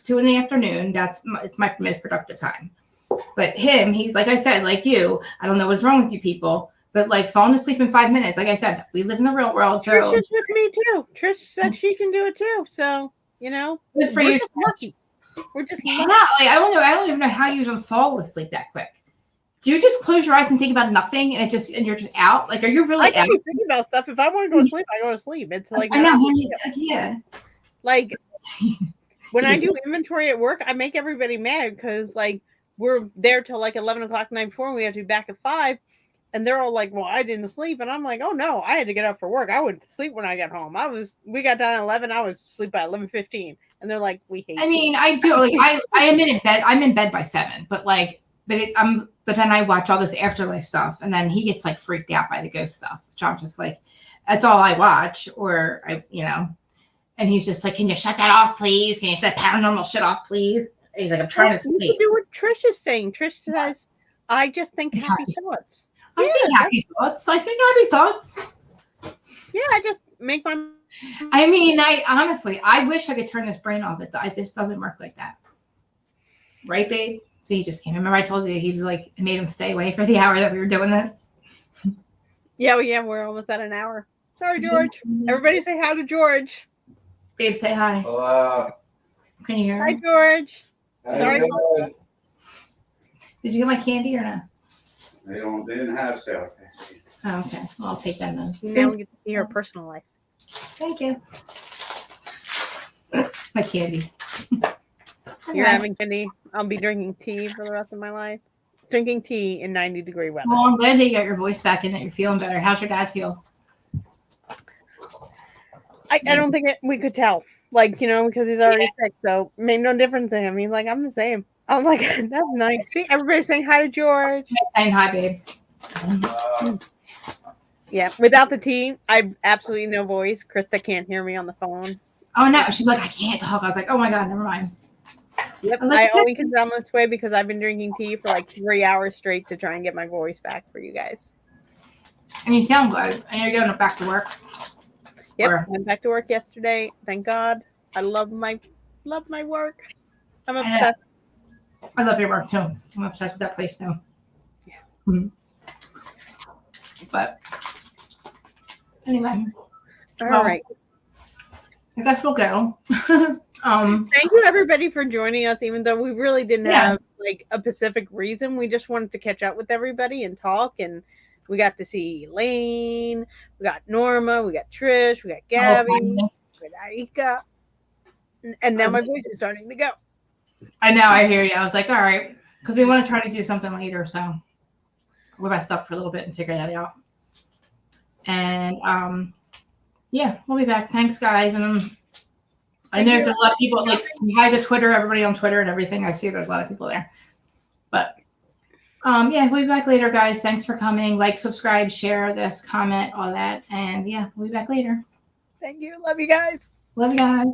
2 p.m. It's my most productive time. But him, he's like I said, like you. I don't know what's wrong with you people, but like falling asleep in 5 minutes. Like I said, we live in the real world. Trish is with me too. Trish said she can do it too. So you know, good for you. Lucky. We're just lucky. Like, I don't even know how you even fall asleep that quick. Do you just close your eyes and think about nothing, and you're just out? Like, are you really? I can be thinking about stuff. If I want to go to sleep, I go to sleep. It's like I know. Yeah. Like when I do inventory at work, I make everybody mad because like we're there till like 11:00 the night before, and we have to be back at 5, and they're all like, "Well, I didn't sleep," and I'm like, "Oh no, I had to get up for work. I went to sleep when I got home. We got done at 11. I was asleep by 11:15, and they're like, "We hate." I mean, I do like I am in bed. I'm in bed by 7, but then I watch all this afterlife stuff, and then he gets like freaked out by the ghost stuff, which I'm just like, that's all I watch, or And he's just like, "Can you shut that off, please? Can you shut that paranormal shit off, please?" And he's like, "I'm trying to sleep." You do what Trish is saying. Trish says, "I just think happy thoughts." I think happy thoughts. Yeah, I just make my. I mean, I wish I could turn this brain off. It just doesn't work like that. Right, babe? So he just came. Remember I told you he was like, it made him stay away for the hour that we were doing this? Yeah, we're almost at an hour. Sorry, George. Everybody say hi to George. Babe, say hi. Hello. Can you hear Hi, him? George. How Sorry. you doing? Did you get my candy or not? They didn't have sale. Oh, okay. Well, I'll take that then. Now we get to see her personal life. Thank you. My candy. You're having candy. I'll be drinking tea for the rest of my life. Drinking tea in 90-degree weather. Well, I'm glad that you got your voice back and that you're feeling better. How's your dad feel? I don't think we could tell. Like, because he's already sick. So made no difference to him. He's like, I'm the same. I'm like, that's nice. See, everybody's saying hi to George. Saying hi, babe. Yeah, without the tea, I have absolutely no voice. Krista can't hear me on the phone. Oh, no. She's like, I can't talk. I was like, oh, my God, never mind. Yep, Like, I only can sound this way because I've been drinking tea for like 3 hours straight to try and get my voice back for you guys. And you sound good. And you're going back to work. Yep, went back to work yesterday. Thank God. I love my work. I'm obsessed. I love your work too. I'm obsessed with that place too. Yeah. Mm-hmm. But anyway. All right. I guess we'll go. Thank you everybody for joining us, even though we really didn't have like a specific reason. We just wanted to catch up with everybody and talk, and we got to see Elaine, we got Norma, we got Trish, we got Gabby, we got Erika. And now my voice is starting to go. I know, I hear you. I was like, all right. Because we want to try to do something later, so we'll rest up for a little bit and figure that out. And yeah, we'll be back. Thanks, guys. And I know there's a lot of people like hi to Twitter, everybody on Twitter and everything. I see there's a lot of people there. But yeah, we'll be back later, guys. Thanks for coming. Like, subscribe, share this, comment, all that. And yeah, we'll be back later. Thank you. Love you guys. Love you guys.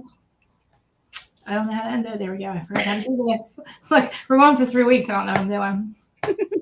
I don't know how to end it. There we go. I forgot how to do this. Look, we're going for 3 weeks. I don't know what I'm doing.